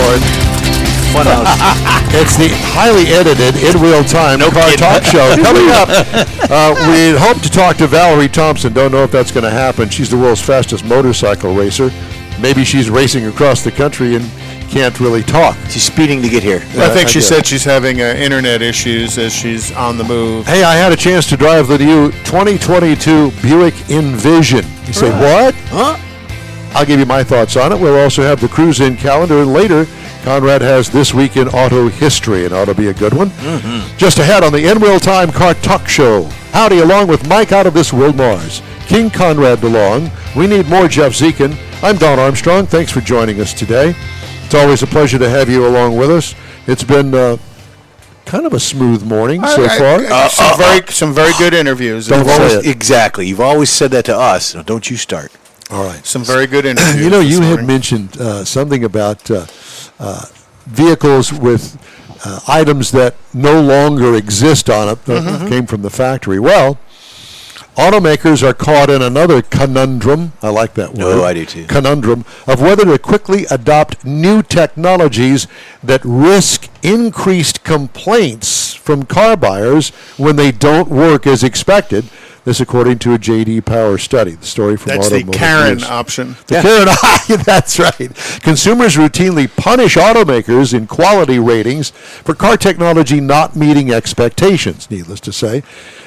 Ford. It's the highly edited, in real time car talk show. Coming up, we hope to talk to Valerie Thompson. Don't know if that's going to happen. She's the world's fastest motorcycle racer. Maybe she's racing across the country and can't really talk. She's speeding to get here. I think she said she's having internet issues as she's on the move. Hey, I had a chance to drive the new 2022 Buick Envision. You say, what? Huh? I'll give you my thoughts on it. We'll also have the cruise-in calendar, and later, Conrad has This Week in Auto History, and ought to be a good one. Mm-hmm. Just ahead on the In Real Time Car Talk Show. Howdy, along with Mike out of this world Mars, King Conrad DeLong. We need more Jeff Zekin. I'm Don Armstrong. Thanks for joining us today. It's always a pleasure to have you along with us. It's been kind of a smooth morning so far. Some very good interviews. Exactly. You've always said that to us. So don't you start. All right. Some very good interviews. You know, you had mentioned something about vehicles with items that no longer exist on it that came from the factory. Well, automakers are caught in another conundrum. I like that word. Oh, I do too. Conundrum of whether to quickly adopt new technologies that risk increased complaints from car buyers when they don't work as expected. This, according to a J.D. Power study. The story from That's Automotive the Karen News. option. The Karen, that's right. Consumers routinely punish automakers in quality ratings for car technology not meeting expectations, needless to say.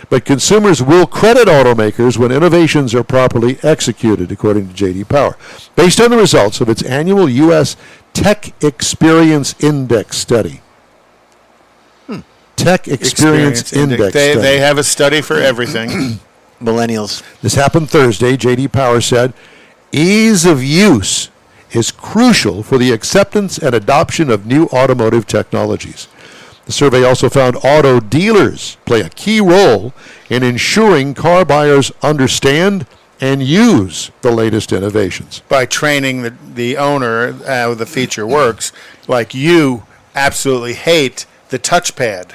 But consumers will credit automakers when innovations are properly executed, according to J.D. Power. Based on the results of its annual U.S. Tech Experience Index study. Tech Experience Index study. They have a study for everything. Millennials. This happened Thursday. J.D. Power said, ease of use is crucial for the acceptance and adoption of new automotive technologies. The survey also found auto dealers play a key role in ensuring car buyers understand and use the latest innovations. By training the owner how the feature works, like you absolutely hate the touchpad.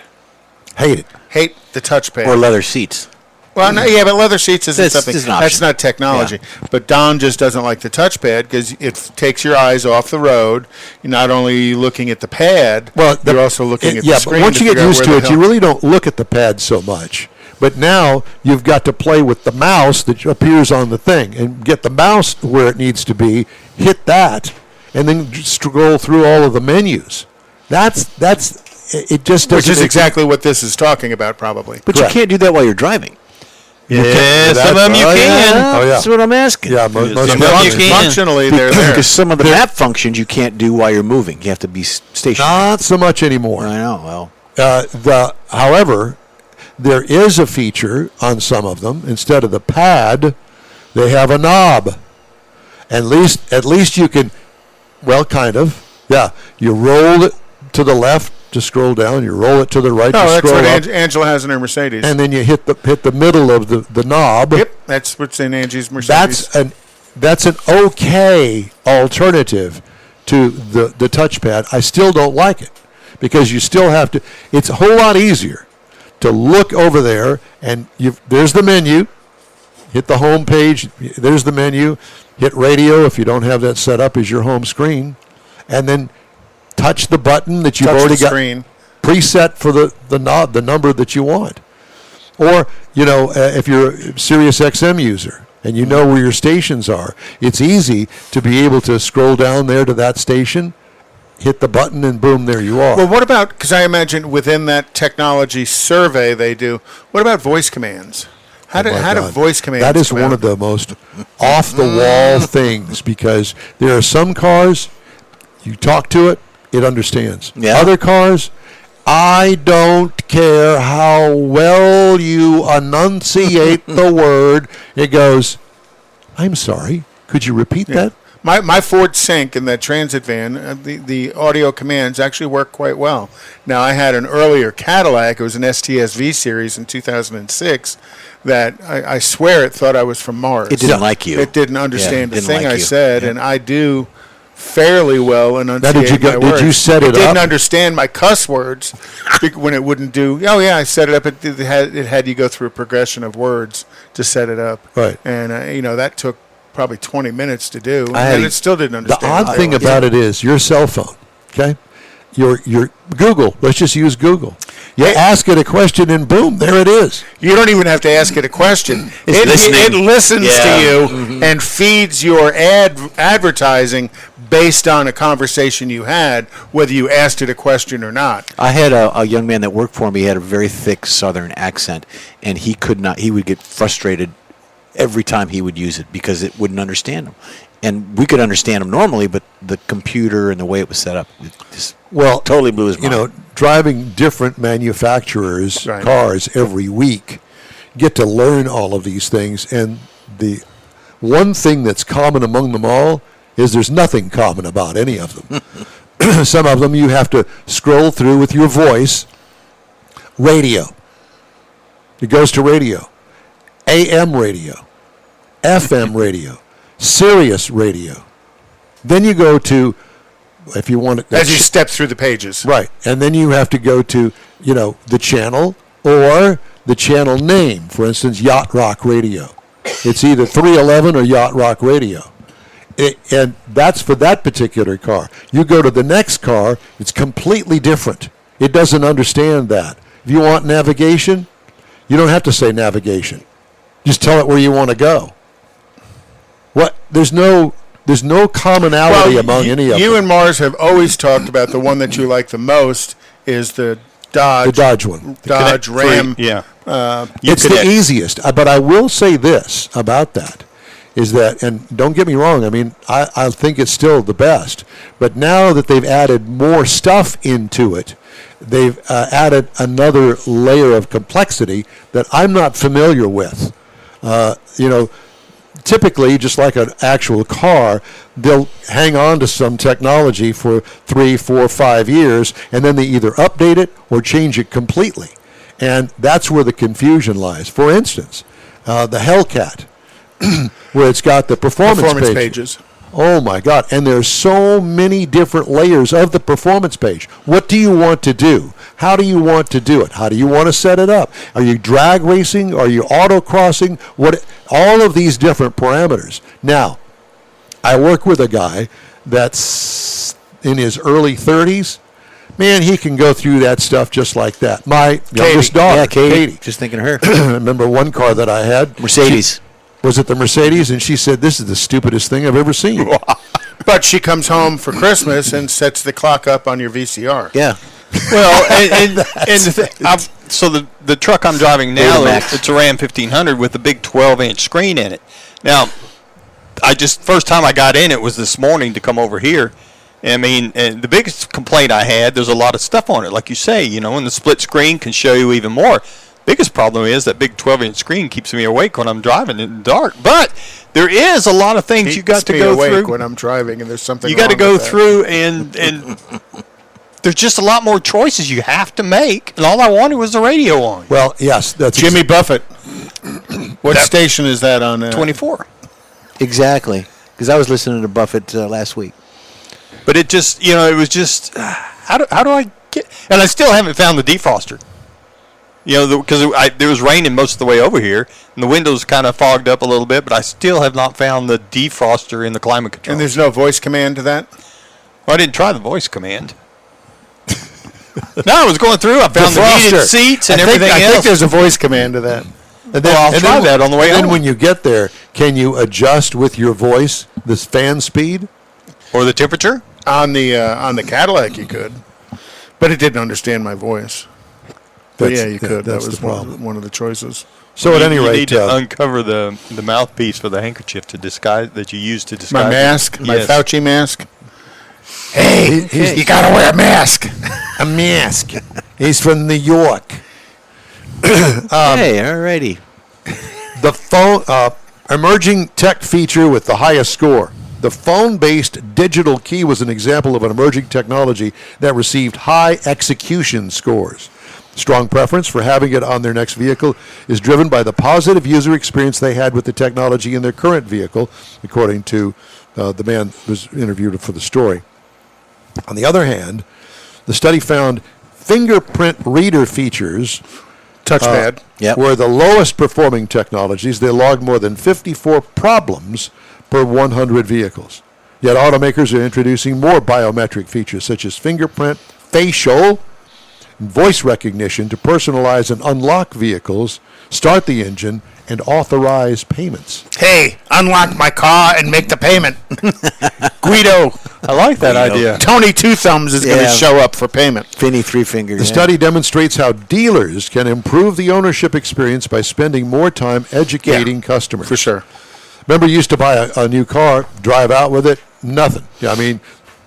Hate it. Hate the touchpad. Or leather seats. Well, no, yeah, but leather seats isn't something. That's not technology. Yeah. But Don just doesn't like the touchpad because it takes your eyes off the road. You're not only looking at the pad, you're also looking at the screen. But once you get used to it, you really don't look at the pad so much. But now you've got to play with the mouse that appears on the thing and get the mouse where it needs to be, hit that, and then scroll through all of the menus. It just doesn't. Which is exactly what this is talking about, probably. But Correct. You can't do that while you're driving. Yeah, some of them you can. That's what I'm asking. Yeah, most some of them you can. Functionally, they're there. Because some of the map functions you can't do while you're moving. You have to be stationary. Not so much anymore. I know. Well, however, there is a feature on some of them. Instead of the pad, they have a knob. At least you can, kind of. Yeah, you roll it to the left to scroll down. You roll it to the right to scroll up. No, that's what Angela has in her Mercedes. And then you hit the middle of the knob. Yep, that's what's in Angie's Mercedes. That's an okay alternative to the touchpad. I still don't like it because you still have to. It's a whole lot easier to look over there and there's the menu. Hit the home page. There's the menu. Hit radio if you don't have that set up as your home screen, and then touch the button that you've already got preset for the knob, the number that you want. Or, if you're a Sirius XM user and you know where your stations are, it's easy to be able to scroll down there to that station, hit the button, and boom, there you are. Well, what about, because I imagine within that technology survey they do, what about voice commands? How do voice commands That is one of the most off-the-wall things, because there are some cars, you talk to it, it understands. Yeah. Other cars, I don't care how well you enunciate the word. It goes, I'm sorry, could you repeat that? My Ford Sync in that transit van, the audio commands actually work quite well. Now, I had an earlier Cadillac. It was an STSV series in 2006 that I swear it thought I was from Mars. It didn't like you. It didn't understand the thing I said, and I do fairly well enunciate my words. Did you set it up? It didn't understand my cuss words when it wouldn't do. Oh yeah, I set it up. It had you go through a progression of words to set it up. Right. And that took probably 20 minutes to do, and it still didn't understand. The odd thing about it is your cell phone Okay? Your Google, let's just use Google. You ask it a question and boom, there it is. You don't even have to ask it a question. It listens to you and feeds your advertising based on a conversation you had, whether you asked it a question or not. I had a young man that worked for me. He had a very thick Southern accent, and he would get frustrated every time he would use it because it wouldn't understand him. And we could understand him normally, but the computer and the way it was set up, it just totally blew his mind. You know, driving different manufacturers' cars every week, get to learn all of these things. And the one thing that's common among them all is there's nothing common about any of them. Some of them you have to scroll through with your voice. Radio. It goes to radio. AM radio. FM radio. Sirius radio. Then you go to, if you want to, as you step through the pages, right, and then you have to go to, the channel or the channel name. For instance, Yacht Rock Radio. It's either 311 or Yacht Rock Radio, and that's for that particular car. You go to the next car, it's completely different. It doesn't understand that. If you want navigation, you don't have to say navigation. Just tell it where you want to go. What? There's no commonality among any of them. You and Mars have always talked about the one that you like the most is the Dodge. The Dodge one. Dodge Ram. Yeah. It's the easiest. But I will say this about that, is that, and don't get me wrong, I mean, I think it's still the best. But now that they've added more stuff into it, they've added another layer of complexity that I'm not familiar with. Typically, just like an actual car, they'll hang on to some technology for 3, 4, 5 years, and then they either update it or change it completely. And that's where the confusion lies. For instance, the Hellcat, where it's got the performance pages. Oh, my God. And there's so many different layers of the performance page. What do you want to do? How do you want to do it? How do you want to set it up? Are you drag racing? Are you autocrossing? All of these different parameters. Now, I work with a guy that's in his early 30s. Man, he can go through that stuff just like that. My youngest daughter, yeah, Katie. Just thinking of her. I remember one car that I had. Mercedes. Was it the Mercedes? And she said, "This is the stupidest thing I've ever seen." But she comes home for Christmas and sets the clock up on your VCR. Yeah. Well, so the truck I'm driving now, it's a Ram 1500 with a big 12-inch screen in it. Now, first time I got in it was this morning to come over here. I mean, and the biggest complaint I had, there's a lot of stuff on it, like you say, and the split screen can show you even more. Biggest problem is that big 12-inch screen keeps me awake when I'm driving in the dark. But there is a lot of things you got to go through when I'm driving, and there's something you got to go through, and there's just a lot more choices you have to make. And all I wanted was the radio on. Well, yes, that's Jimmy Buffett. What station is that on? 24. Exactly, because I was listening to Buffett last week. But it just, it was just, how do I get? And I still haven't found the defroster. Because there was raining most of the way over here, and the windows kind of fogged up a little bit, but I still have not found the defroster in the climate control. And there's no voice command to that? Well, I didn't try the voice command. No, I was going through. I found the heated seats and everything else. I think there's a voice command to that. And then, I'll try that on the way home. Then when you get there, can you adjust with your voice this fan speed? Or the temperature? On the Cadillac you could, but it didn't understand my voice. But yeah, you could. That was one of the choices. So at any rate, you need to uncover the mouthpiece for the handkerchief to disguise that you use to disguise my mask, my Yes. Fauci mask. Hey, you gotta wear a mask. a mask. He's from New York. Hey, alrighty. The phone emerging tech feature with the highest score. The phone-based digital key was an example of an emerging technology that received high execution scores. Strong preference for having it on their next vehicle is driven by the positive user experience they had with the technology in their current vehicle, according to the man who was interviewed for the story. On the other hand, the study found fingerprint reader features Touchpad. were the lowest performing technologies. They logged more than 54 problems per 100 vehicles. Yet automakers are introducing more biometric features such as fingerprint, facial, and voice recognition to personalize and unlock vehicles, start the engine, and authorize payments. Hey, unlock my car and make the payment. Guido. I like that idea. Tony Two Thumbs is going to Yeah. show up for payment. Finny Three Fingers. The study demonstrates how dealers can improve the ownership experience by spending more time educating customers. For sure. Remember, you used to buy a new car, drive out with it, nothing. Yeah, I mean,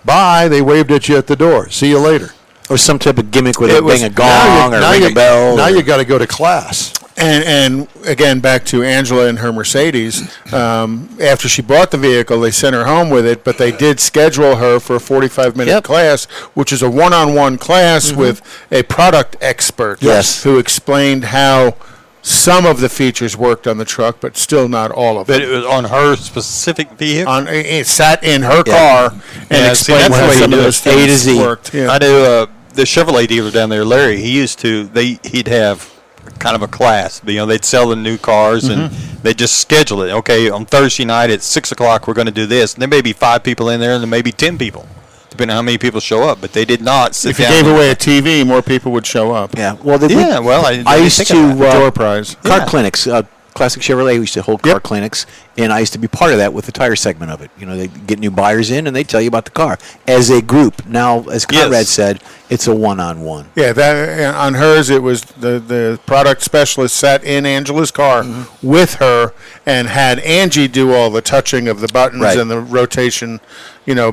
bye, they waved at you at the door. See you later. Or some type of gimmick with It it was- being a gong or ring a bell. Now or- you got to go to class. And again, back to Angela and her Mercedes. After she bought the vehicle, they sent her home with it, but they did schedule her for a 45-minute Yep. class, which is a one-on-one class with a product expert Yes. who explained how some of the features worked on the truck, but still not all of But it. it was on her specific vehicle. It sat in her Yeah. car and Yeah, see, explained that's the how way some you of do those it. A to things Z. worked. Yeah. I knew the Chevrolet dealer down there, Larry. He used to. He'd have kind of a class. You know, they'd sell the new cars and they just schedule it. Okay, on Thursday night at 6:00, we're going to do this. And there may be 5 people in there, and there may be 10 people, depending on how many people show up. But they did not sit If you down. gave away a TV, more people would show up. Yeah. Well, Yeah, well, I didn't used think to of that. Door prize. car Yeah. clinics. Classic Chevrolet used to hold car Yep. clinics, and I used to be part of that with the tire segment of it. You know, they get new buyers in, and they tell you about the car as a group. Now, as Conrad Yes. said, it's a one-on-one. Yeah, that on hers it was the product specialist sat in Angela's car with her and had Angie do all the touching of the buttons Right. and the rotation,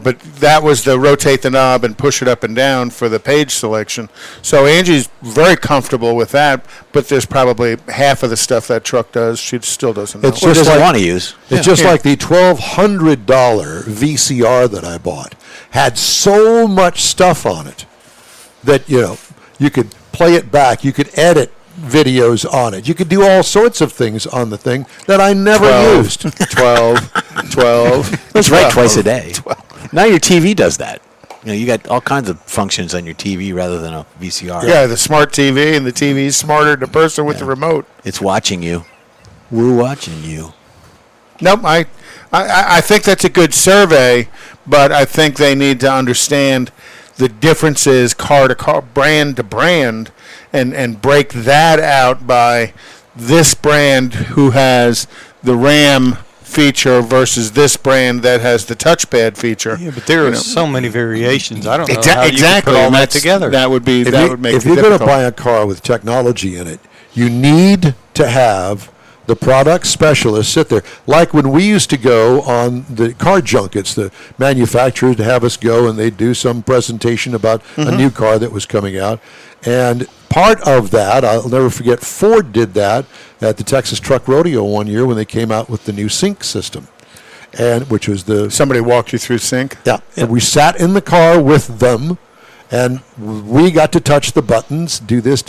but that was the rotate the knob and push it up and down for the page selection. So Angie's very comfortable with that, but there's probably half of the stuff that truck does she still doesn't know. It's Or just doesn't like- want to use. It's just like the $1,200 VCR that I bought had so much stuff on it that, you could play it back. You could edit videos on it. You could do all sorts of things on the thing that I never 12, used. 12. It's right twice a day. Now your TV does that. You got all kinds of functions on your TV rather than a VCR. Yeah, the smart TV, and the TV's smarter than the person with the remote. It's watching you. We're watching you. Nope, I think that's a good survey, but I think they need to understand the differences car to car, brand to brand, and break that out by this brand who has the RAM feature versus this brand that has the touchpad feature. Yeah, but there are so many variations. I don't know how Exactly. you could put all and that that's- together. That would be If that you- would make if it you're going to difficult. buy a car with technology in it, you need to have the product specialist sit there. Like when we used to go on the car junkets, the manufacturers to have us go and they'd do some presentation about a new car that was coming out. And part of that, I'll never forget, Ford did that at the Texas Truck Rodeo one year when they came out with the new sync system, and which was the Somebody walked you through sync. yeah. And we sat in the car with them, and we got to touch the buttons, do this.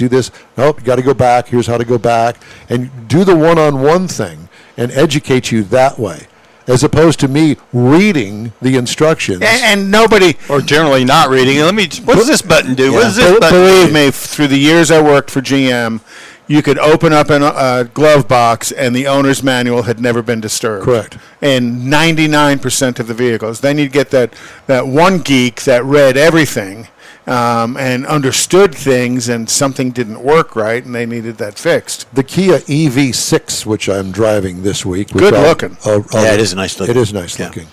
Nope, you got to go back. Here's how to go back. And do the one-on-one thing and educate you that way, as opposed to me reading the instructions. And nobody, or generally not reading. What does this button do? What does this Be- button believe do? me, through the years I worked for GM, you could open up a glove box and the owner's manual had never been disturbed. Correct. And 99% of the vehicles. Then you'd get that one geek that read everything and understood things, and something didn't work right, and they needed that fixed. The Kia EV6, which I'm driving this week. which Good I'll- looking. Yeah, it is nice looking. It is nice Yeah. looking.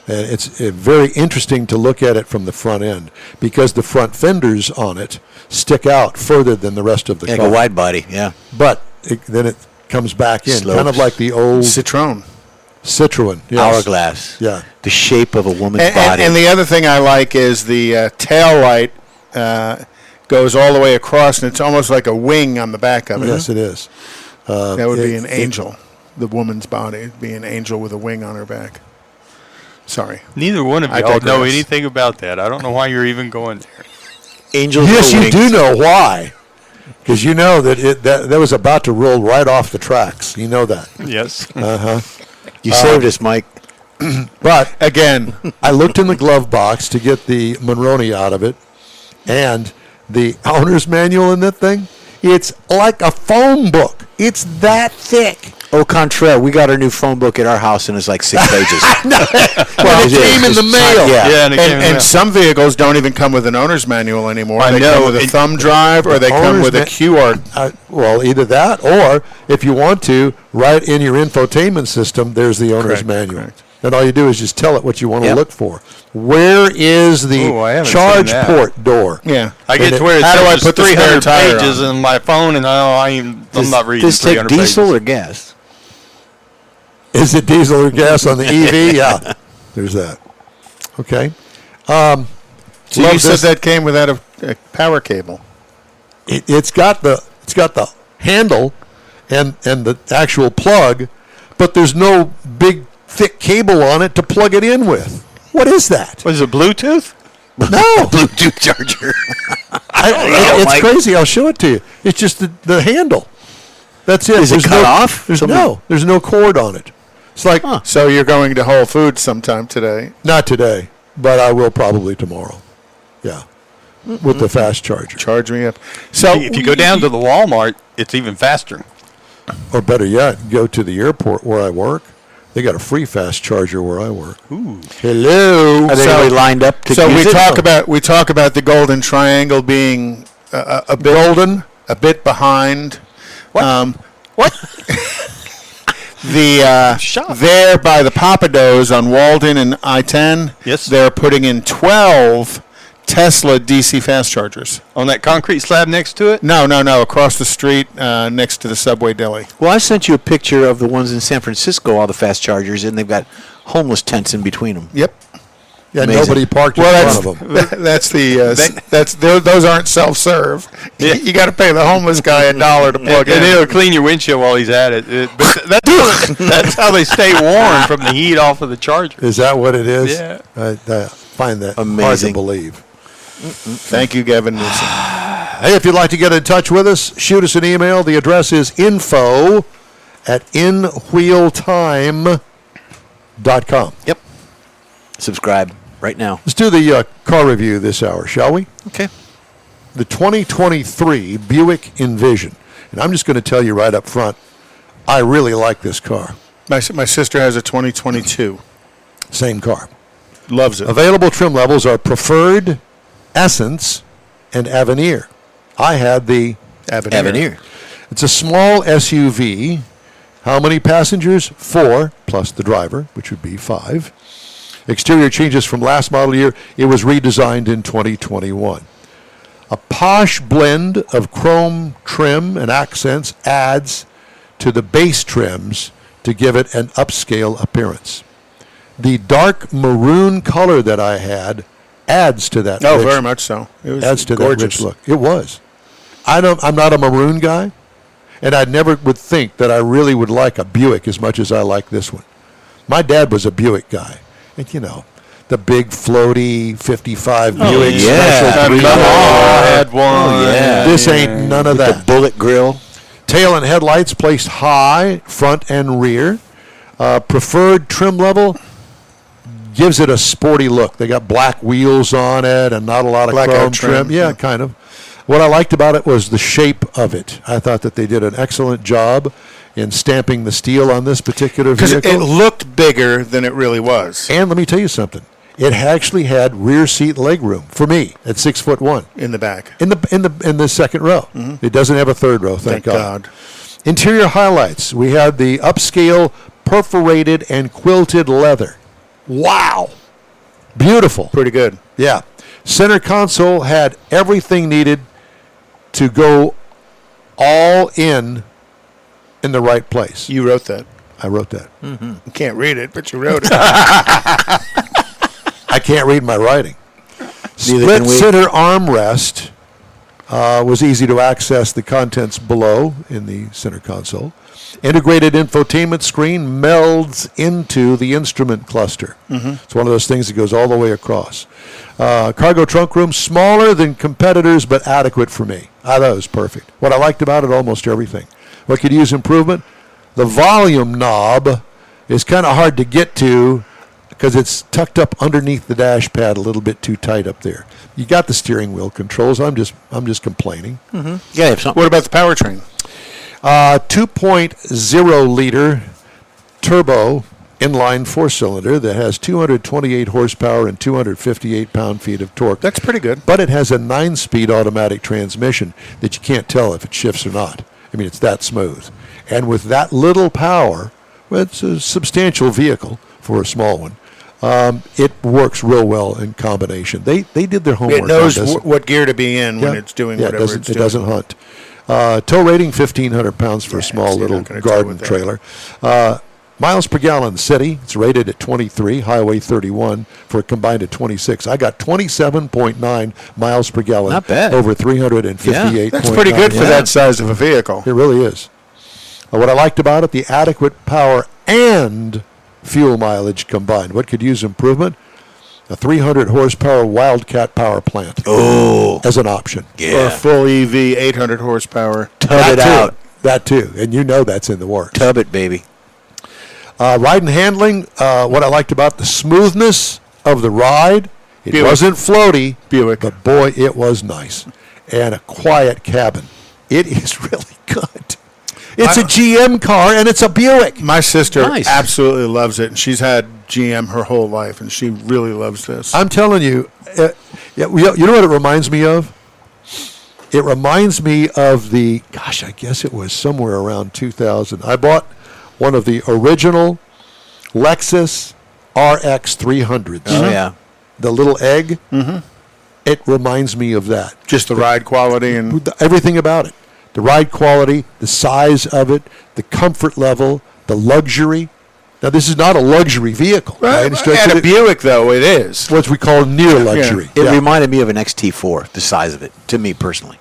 And it's very interesting to look at it from the front end because the front fenders on it stick out further than the rest of the Like car. a wide body, yeah. But then it comes back in, kind of Slopes. like the old Citroen. Citroen. Yes. Hourglass. Yeah. The shape of a woman's And, body. and the other thing I like is the tail light goes all the way across, and it's almost like a wing on the back of it. Yes, it is. That would be it- an angel. The woman's body would be an angel with a wing on her back. Sorry. Neither one of I y'all know digress. anything about that. I don't know why you're even going there. Angels Yes, with you wings. do know why. Because you know that was about to roll right off the tracks. You know that. Yes. You saved us, Mike. But Again, I looked in the glove box to get the Monroney out of it, and the owner's manual in that thing, it's like a phone book. It's that thick. Au contraire, we got our new phone book at our house, and it's like 6 pages. Well, it came in the mail. Yeah, and it came in the mail. And some vehicles don't even come with an owner's manual anymore. I They know. come with a thumb drive, or they come Owner's with a QR. Well, either that, or if you want to, right in your infotainment system, there's the owner's Correct, manual. correct. And all you do is just tell it what you want to Yep. look for. Where is the Ooh, I haven't charge seen that. port door? Yeah. I get to where it How do I says put the 300 spare tire pages on? in my phone, and I'm not reading Does it take 300 diesel pages. or gas? Is it diesel or gas on the EV? Yeah, there's that. Okay. So you Love said this. that came without a power cable. It's got the handle and the actual plug, but there's no big thick cable on it to plug it in with. What is that? Was it Bluetooth? No, Bluetooth charger. it's Mike. crazy. I'll show it to you. It's just the handle. That's it. Is it There's cut no, off? There's no cord on it. It's like So you're going to Whole Foods sometime today. not today, but I will probably tomorrow. Yeah, with the fast charger, Charge me up. So If you go down to the Walmart, it's even faster. or better yet, go to the airport where I work. They got a free fast charger where I work. Ooh. Hello. Are they really lined up to So use we it? talk about the Golden Triangle being a bit Golden. a bit behind. What? What? The Shocked. there by the Papados on Walden and I-10. Yes. They're putting in 12 Tesla DC fast chargers. On that concrete slab next to it? No, across the street next to the Subway Deli. Well, I sent you a picture of the ones in San Francisco, all the fast chargers, and they've got homeless tents in between them. Yep. Yeah, Amazing. nobody parked in Well, front of them. that's those aren't self-serve. Yeah. You got to pay the homeless guy $1 to plug And in. it'll clean your windshield while he's at it. But that's how they stay warm from the heat off of the charger. Is that what it is? Yeah. I find that hard to Amazing. believe. Thank you, Gavin Newsom. Hey, if you'd like to get in touch with us, shoot us an email. The address is info@inwheeltime.com. Yep. Subscribe right now. Let's do the car review this hour, shall we? Okay. The 2023 Buick Envision. And I'm just going to tell you right up front, I really like this car. My sister has a 2022. Same car. Loves it. Available trim levels are Preferred, Essence, and Avenir. I had the Avenir. It's a small SUV. How many passengers? 4, plus the driver, which would be 5. Exterior changes from last model year. It was redesigned in 2021. A posh blend of chrome trim and accents adds to the base trims to give it an upscale appearance. The dark maroon color that I had adds to that. Oh, rich- very much so. It was adds to gorgeous. that rich look. It was. I'm not a maroon guy, and I never would think that I really would like a Buick as much as I like this one. My dad was a Buick guy, and the big floaty 55 Buick yeah. special Come 3 on. I had one. Oh, yeah. This ain't none of The that. bullet grill. Tail and headlights placed high, front and rear. Preferred trim level gives it a sporty look. They got black wheels on it and not a lot of Blackout chrome trim, trim. Yeah, yeah. kind of. What I liked about it was the shape of it. I thought that they did an excellent job in stamping the steel on this particular Because vehicle. it looked bigger than it really was And let me tell you something. It actually had rear seat leg room for me at 6'1" in the back. in the second row. It doesn't have a third row, thank God. Interior highlights. We had the upscale perforated and quilted leather. Wow. Beautiful. Pretty good. Yeah. Center console had everything needed to go all in the right place. You wrote that. I wrote that. You can't read it, but you wrote it. I can't read my writing. Neither Split can we. center armrest was easy to access the contents below in the center console. Integrated infotainment screen melds into the instrument cluster. It's one of those things that goes all the way across. Cargo trunk room, smaller than competitors, but adequate for me. I thought it was perfect. What I liked about it, almost everything. What could use improvement? The volume knob is kind of hard to get to because it's tucked up underneath the dash pad a little bit too tight up there. You got the steering wheel controls. I'm just complaining. Yeah, if something. What about the powertrain? 2.0 liter turbo inline four-cylinder that has 228 horsepower and 258 pound-feet of torque. That's pretty good. But it has a 9-speed automatic transmission that you can't tell if it shifts or not. I mean, it's that smooth. And with that little power, well, it's a substantial vehicle for a small one. It works real well in combination. They did their homework. It knows on this. what gear to be in when it's doing whatever it's doing. It doesn't hunt. Tow rating 1,500 pounds for a small so you're little not gonna tow garden with that. trailer. Miles per gallon city, it's rated at 23, highway 31 for a combined of 26. I got 27.9 miles per gallon. Not bad. Over 358. That's pretty good for that size of a vehicle. It really is. What I liked about it, the adequate power and fuel mileage combined. What could use improvement? A 300 horsepower Wildcat power plant. Oh. As an option. Or a full EV, 800 horsepower. Tub it out. That too. And you know that's in the works. Tub it, baby. Ride and handling, what I liked about the smoothness of the ride, it Buick. wasn't floaty, Buick. but boy, it was nice. And a quiet cabin. It is really good. It's a GM car, and it's a Buick. My sister Nice. absolutely loves it, and she's had GM her whole life, and she really loves this. I'm telling you, you know what it reminds me of? It reminds me of I guess it was somewhere around 2000. I bought one of the original Lexus RX 300s. Oh, yeah. The little egg. Mm-hmm. It reminds me of that. Just the ride quality and Everything about it. The ride quality, the size of it, the comfort level, the luxury. Now, this is not a luxury vehicle. at a Buick, though, it is. What we call near luxury. It reminded me of an XT4, the size of it, to me personally.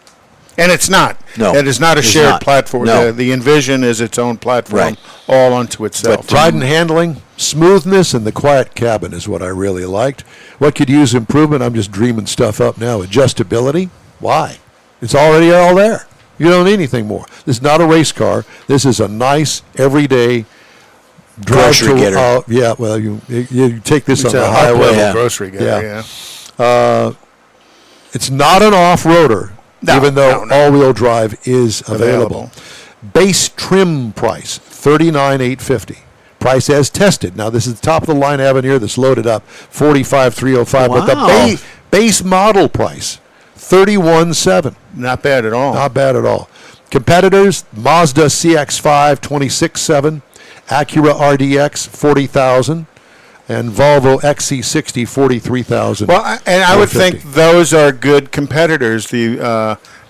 And it's not. No, It is not a it's shared not. platform. No. The Envision is its own platform, Right. all unto itself. Ride and handling, smoothness, and the quiet cabin is what I really liked. What could use improvement? I'm just dreaming stuff up now. Adjustability? Why? It's already all there. You don't need anything more. This is not a race car. This is a nice, everyday Grocery getter. Yeah, well, you take this It's on a the high-level highway. Yeah. grocery getter, Yeah. yeah. It's not an off-roader, No, even though no. all-wheel drive is available. Base trim price, $39,850. Price as tested. Now, this is the top-of-the-line Avenir that's loaded up, $45,305. But the Wow. base model price, $31,700. Not bad at all. Not bad at all. Competitors, Mazda CX-5, $26,700. Acura RDX, $40,000. And Volvo XC60, $43,000. Well, I would think those are good competitors. The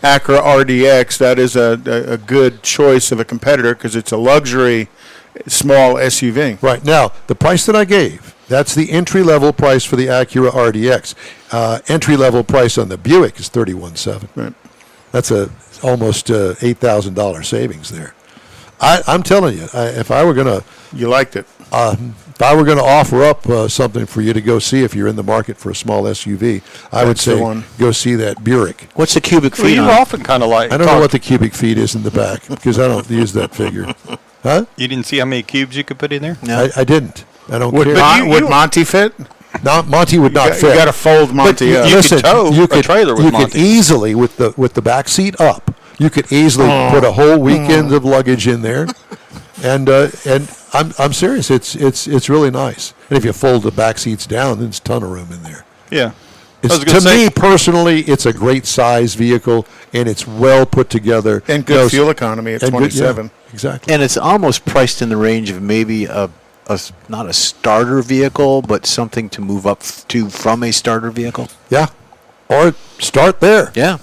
Acura RDX, that is a good choice of a competitor because it's a luxury small SUV. Right. Now, the price that I gave, that's the entry-level price for the Acura RDX. Entry-level price on the Buick is $31,700. Right. That's almost $8,000 savings there. I'm telling you, if I were going to You liked it. offer up something for you to go see if you're in the market for a small SUV, I would That's the say one. go see that Buick. What's the cubic Well, feet you on? often kind of like. I don't know what the cubic feet is in the back because I don't use that figure. Huh? You didn't see how many cubes you could put in there? No. I didn't. I don't Would, care. would Monty fit? Not Monty would not You fit. got to fold Monty But up. you listen, could tow you a could, trailer with you could Monty. easily with the back seat up. You could easily put a whole weekend of luggage in there, and I'm serious. It's really nice. And if you fold the back seats down, then there's a ton of room in there. Yeah. It's, I was gonna to say- me personally, it's a great size vehicle, and it's well put together. And good You know, fuel economy at and good- 27. yeah, exactly. And it's almost priced in the range of maybe not a starter vehicle, but something to move up to from a starter vehicle. Yeah, or start there. Yeah.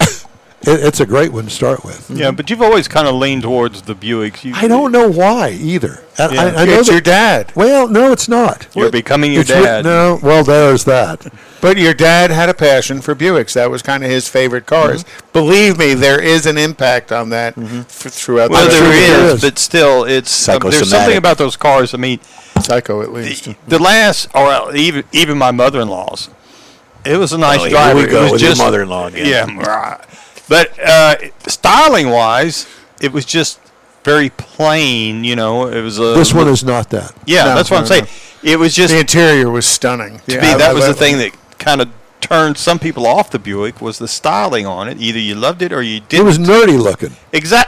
It's a great one to start with. Yeah, but you've always kind of leaned towards the Buicks. I don't know why either. And Yeah. I know It's that- your dad. Well, no, it's not. You're becoming your It's dad. no, well, there's that. But your dad had a passion for Buicks. That was kind of his favorite cars. Mm-hmm. Believe me, there is an impact on that throughout Well, the sure there there is, is. but still, it's there's something Psychosomatic. about those cars. I mean, Psycho, at least. the last, or even my mother-in-law's, it was a nice Oh, here driver. we go It was with your just mother-in-law again. Yeah, right. But styling-wise, it was just very plain. You know, it was a. This one is not that. Yeah, No, that's what I'm no, saying. It was just The interior was stunning. to me, that was the thing that kind of turned some people off the Buick was the styling on it. Either you loved it or you It didn't. was nerdy looking.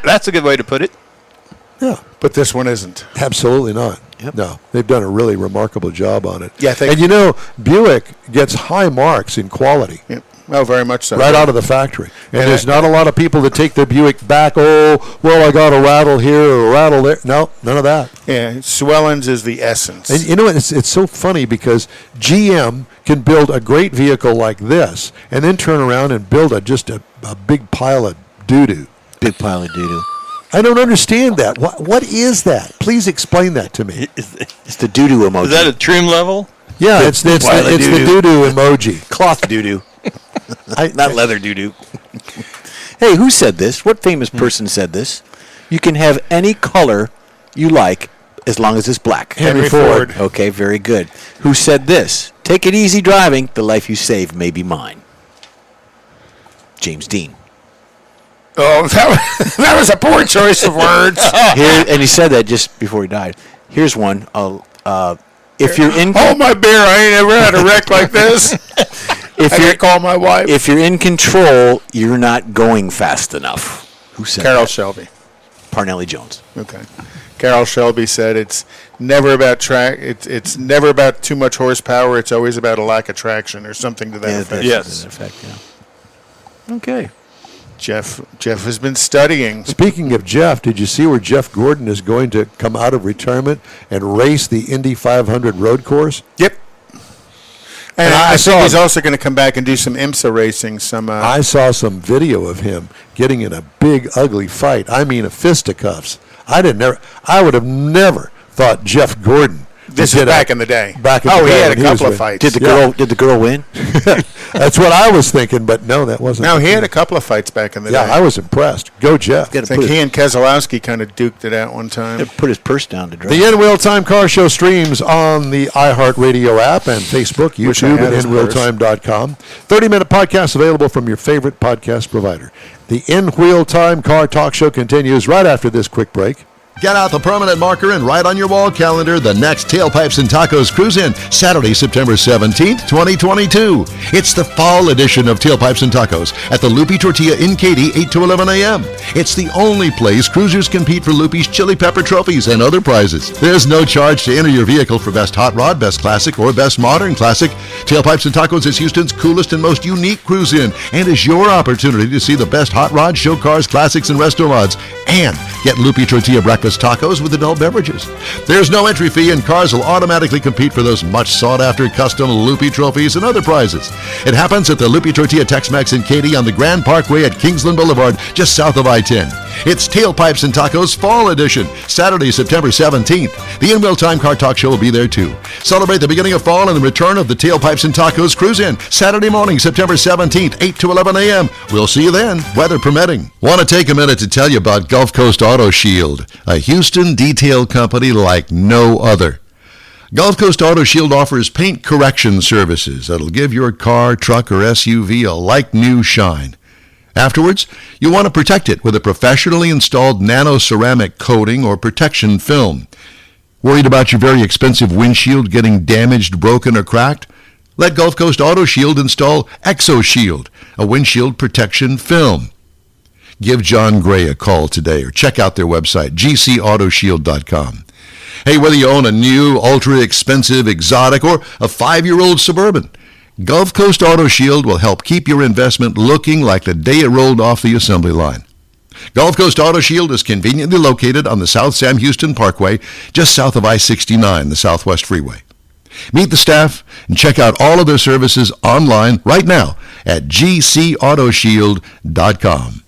That's a good way to put it. Yeah. But this one isn't. Absolutely not. Yep. No, they've done a really remarkable job on it. Yeah, and you know, Buick gets high marks in quality. Yeah. Oh, very much so. Right out of the factory. And there's not a lot of people that take their Buick back, oh, well, I got a rattle here or a rattle there. No, none of that. Yeah, Swellens is the essence. And you know, it's so funny because GM can build a great vehicle like this and then turn around and build just a big pile of doo-doo. Big pile of doo-doo. I don't understand that. What is that? Please explain that to me. It's the doo-doo emoji. Is that a trim level? Yeah, it's the doo-doo emoji. Cloth doo-doo. Not leather doo-doo. Hey, who said this? What famous person said this? You can have any color you like as long as it's black. Henry Ford. Okay, very good. Who said this? Take it easy driving. The life you save may be mine. James Dean. Oh, that was a poor choice of words. And he said that just before he died. Here's one. If you're in... Hold my beer. I ain't ever had a wreck like this. I can't call my wife. If you're in control, you're not going fast enough. Who said Carroll that? Shelby. Parnelli Jones. Okay. Carroll Shelby said it's never about track. It's never about too much horsepower. It's always about a lack of traction or something to that effect. Yes. To that effect, yeah. Okay. Jeff has been studying. Speaking of Jeff, did you see where Jeff Gordon is going to come out of retirement and race the Indy 500 road course? Yep. And I think he's also going to come back and do some IMSA racing. I saw some video of him getting in a big, ugly fight. I mean, a fisticuffs. I would have never thought Jeff Gordon. This is back in the day. Back in the day. He had a when was couple of with- fights. Did the girl win? That's what I was thinking, but no, that wasn't. No, he had a couple of fights back in the Yeah, day. I was impressed. Go, Jeff. Got I think he and Keselowski kind of duked it out one time. Put his purse down to drive. The In Wheel Time Car Show streams on the iHeartRadio app and Facebook, Wish I YouTube, had and his InWheelTime.com. 30-minute podcast available from your favorite podcast provider. The In Wheel Time Car Talk Show continues right after this quick break. Get out the permanent marker and write on your wall calendar the next Tailpipes and Tacos Cruise-In, Saturday, September 17th, 2022. It's the fall edition of Tailpipes and Tacos at the Lupi Tortilla in Katy, 8 to 11 a.m. It's the only place cruisers compete for Lupi's Chili Pepper trophies and other prizes. There's no charge to enter your vehicle for Best Hot Rod, Best Classic, or Best Modern Classic. Tailpipes and Tacos is Houston's coolest and most unique cruise-in and is your opportunity to see the best hot rod, show cars, classics, and resto mods, and get Lupi Tortilla breakfast tacos with adult beverages. There's no entry fee, and cars will automatically compete for those much sought-after custom Lupi trophies and other prizes. It happens at the Lupi Tortilla Tex-Mex in Katy on the Grand Parkway at Kingsland Boulevard, just south of I-10. It's Tailpipes and Tacos Fall Edition, Saturday, September 17th. The In Wheel Time Car Talk Show will be there too. Celebrate the beginning of fall and the return of the Tailpipes and Tacos Cruise-In, Saturday morning, September 17th, 8 to 11 a.m. We'll see you then, weather permitting. Want to take a minute to tell you about Gulf Coast Auto Shield, a Houston detail company like no other. Gulf Coast Auto Shield offers paint correction services that'll give your car, truck, or SUV a like-new shine. Afterwards, you want to protect it with a professionally installed nano-ceramic coating or protection film. Worried about your very expensive windshield getting damaged, broken, or cracked? Let Gulf Coast Auto Shield install ExoShield, a windshield protection film. Give John Gray a call today or check out their website, gcautoshield.com. Hey, whether you own a new, ultra-expensive, exotic, or a 5-year-old Suburban, Gulf Coast Auto Shield will help keep your investment looking like the day it rolled off the assembly line. Gulf Coast Auto Shield is conveniently located on the South Sam Houston Parkway, just south of I-69, the Southwest Freeway. Meet the staff and check out all of their services online right now at gcautoshield.com.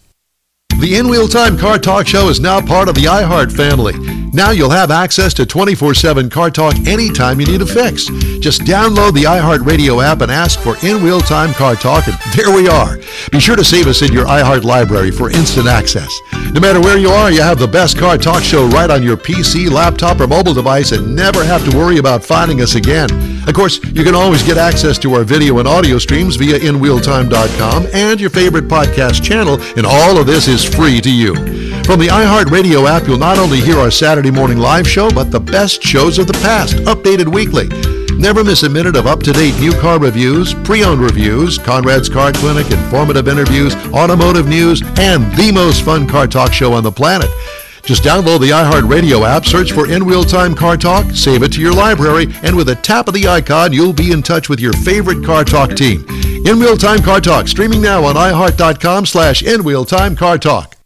The In Wheel Time Car Talk Show is now part of the iHeart family. Now you'll have access to 24/7 Car Talk anytime you need a fix. Just download the iHeart Radio app and ask for In Wheel Time Car Talk, and there we are. Be sure to save us in your iHeart library for instant access. No matter where you are, you have the best Car Talk Show right on your PC, laptop, or mobile device and never have to worry about finding us again. Of course, you can always get access to our video and audio streams via InWheelTime.com and your favorite podcast channel, and all of this is free to you. From the iHeart Radio app, you'll not only hear our Saturday morning live show, but the best shows of the past, updated weekly. Never miss a minute of up-to-date new car reviews, pre-owned reviews, Conrad's Car Clinic, informative interviews, automotive news, and the most fun car talk show on the planet. Just download the iHeartRadio app, search for In Wheel Time Car Talk, save it to your library, and with a tap of the icon, you'll be in touch with your favorite Car Talk team. In Wheel Time Car Talk, streaming now on iHeart.com/In Wheel Time Car Talk.